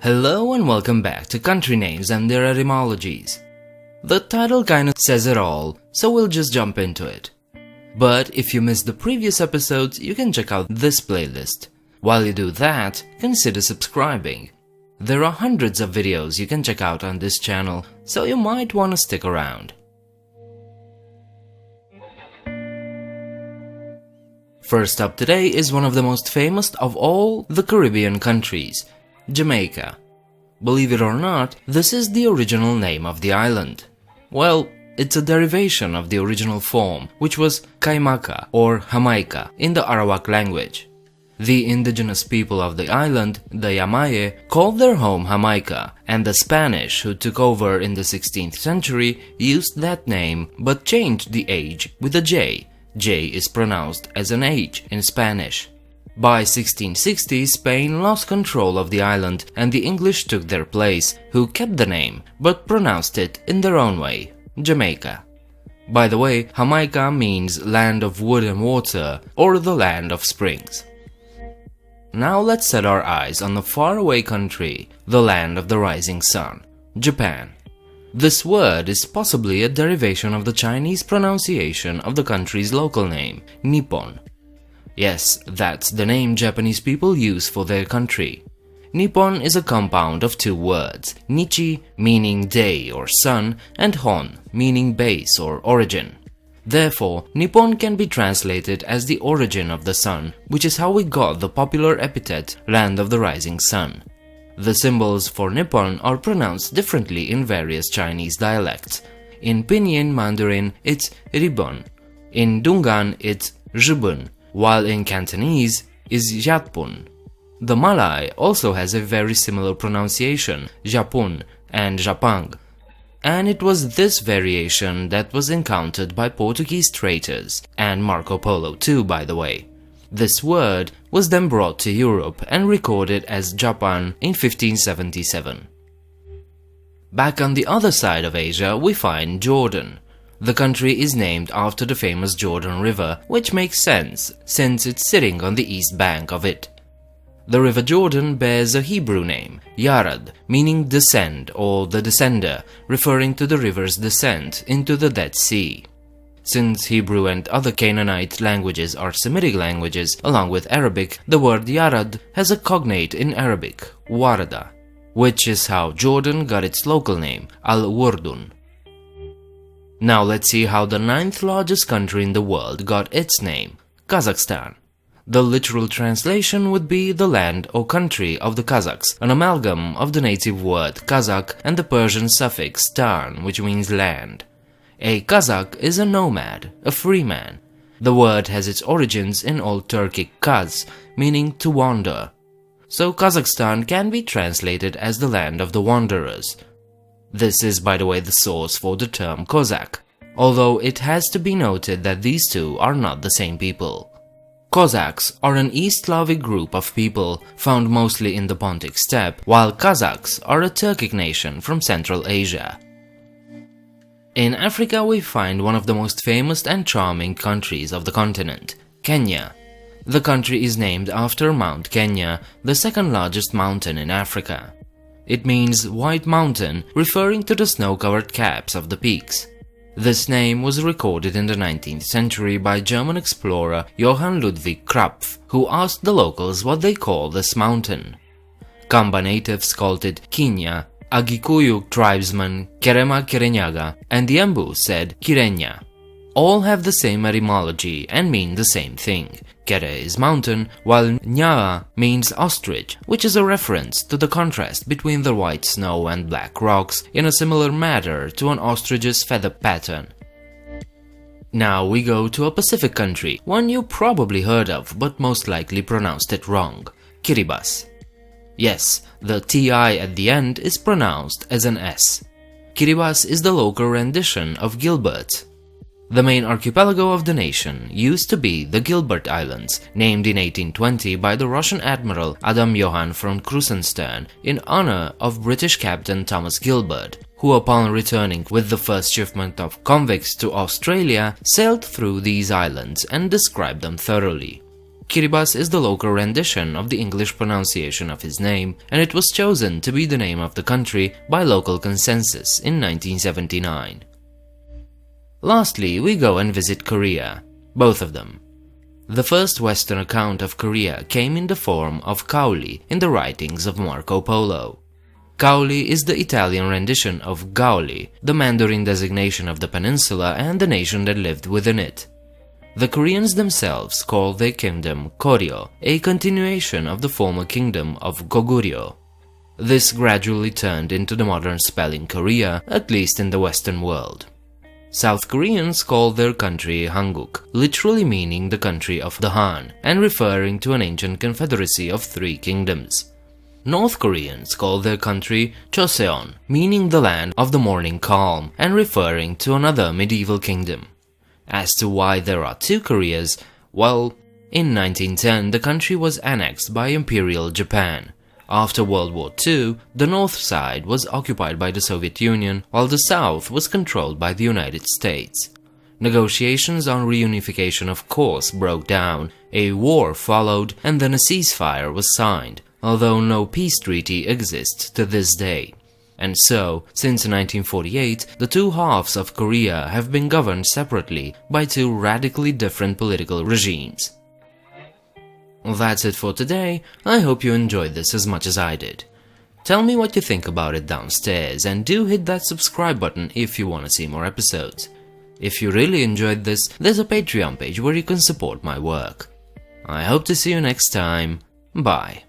Hello and welcome back to Country Names and Their Etymologies. The title kinda says it all, so we'll just jump into it. But if you missed the previous episodes, you can check out this playlist. While you do that, consider subscribing. There are hundreds of videos you can check out on this channel, so you might wanna stick around. First up today is one of the most famous of all the Caribbean countries, Jamaica. Believe it or not, this is the original name of the island. Well, it's a derivation of the original form, which was Xaymaca or Hamaica in the Arawak language. The indigenous people of the island, the Yamaye, called their home Hamaica, and the Spanish who took over in the 16th century used that name but changed the H with a J. J is pronounced as an H in Spanish. By 1660, Spain lost control of the island and the English took their place, who kept the name but pronounced it in their own way, Jamaica. By the way, Hamaica means land of wood and water or the land of springs. Now let's set our eyes on the faraway country, the land of the rising sun, Japan. This word is possibly a derivation of the Chinese pronunciation of the country's local name, Nippon. Yes, that's the name Japanese people use for their country. Nippon is a compound of two words, Nichi meaning day or sun and Hon meaning base or origin. Therefore, Nippon can be translated as the origin of the sun, which is how we got the popular epithet land of the rising sun. The symbols for Nippon are pronounced differently in various Chinese dialects. In pinyin Mandarin, it's rìběn. In Dungan, it's jitpun, while in Cantonese is jitpun. The Malay also has a very similar pronunciation, Geppun and Japang. And it was this variation that was encountered by Portuguese traders, and Marco Polo too, by the way. This word was then brought to Europe and recorded as Japan in 1577. Back on the other side of Asia, we find Jordan. The country is named after the famous Jordan River, which makes sense since it's sitting on the east bank of it. The River Jordan bears a Hebrew name, yarad, meaning descend or the descender, referring to the river's descent into the Dead Sea. Since Hebrew and other Canaanite languages are Semitic languages, along with Arabic, the word yarad has a cognate in Arabic, warada, which is how Jordan got its local name, al-Wurdun. Now let's see how the 9th largest country in the world got its name, Kazakhstan. The literal translation would be the land or country of the Kazakhs, an amalgam of the native word Kazakh and the Persian suffix stan, which means land. A Kazakh is a nomad, a free man. The word has its origins in Old Turkic kaz, meaning to wander. So Kazakhstan can be translated as the land of the wanderers. This is, by the way, the source for the term Cossack, although it has to be noted that these two are not the same people. Cossacks are an East Slavic group of people found mostly in the Pontic steppe, while Kazakhs are a Turkic nation from Central Asia. In Africa, we find one of the most famous and charming countries of the continent, Kenya. The country is named after Mount Kenya, the second largest mountain in Africa. It means White Mountain, referring to the snow-covered caps of the peaks. This name was recorded in the 19th century by German explorer Johann Ludwig Krapf, who asked the locals what they call this mountain. Kamba natives called it Kenya, Agikuyu tribesmen Kerema Kerenyaga, and the Embu said Kirenya. All have the same etymology and mean the same thing. Kere is mountain, while Nyaa means ostrich, which is a reference to the contrast between the white snow and black rocks in a similar manner to an ostrich's feather pattern. Now we go to a Pacific country, one you probably heard of but most likely pronounced it wrong, Kiribati. Yes, the TI at the end is pronounced as an S. Kiribati is the local rendition of Gilbert. The main archipelago of the nation used to be the Gilbert Islands, named in 1820 by the Russian admiral Adam Johann von Krusenstern in honor of British captain Thomas Gilbert, who upon returning with the first shipment of convicts to Australia sailed through these islands and described them thoroughly. Kiribati is the local rendition of the English pronunciation of his name, and it was chosen to be the name of the country by local consensus in 1979. Lastly, we go and visit Korea, both of them. The first Western account of Korea came in the form of Kaoli in the writings of Marco Polo. Kaoli is the Italian rendition of Gaoli, the Mandarin designation of the peninsula and the nation that lived within it. The Koreans themselves call their kingdom Koryo, a continuation of the former kingdom of Goguryeo. This gradually turned into the modern spelling Korea, at least in the Western world. South Koreans call their country Hanguk, literally meaning the country of the Han, and referring to an ancient confederacy of 3 kingdoms. North Koreans call their country Choseon, meaning the land of the morning calm, and referring to another medieval kingdom. As to why there are 2 Koreas, well, in 1910 the country was annexed by Imperial Japan. After World War II, the north side was occupied by the Soviet Union, while the south was controlled by the United States. Negotiations on reunification of course broke down, a war followed, and then a ceasefire was signed, although no peace treaty exists to this day. And so, since 1948, the 2 halves of Korea have been governed separately by 2 radically different political regimes. That's it for today. I hope you enjoyed this as much as I did. Tell me what you think about it downstairs, and do hit that subscribe button if you want to see more episodes. If you really enjoyed this, there's a Patreon page where you can support my work. I hope to see you next time. Bye.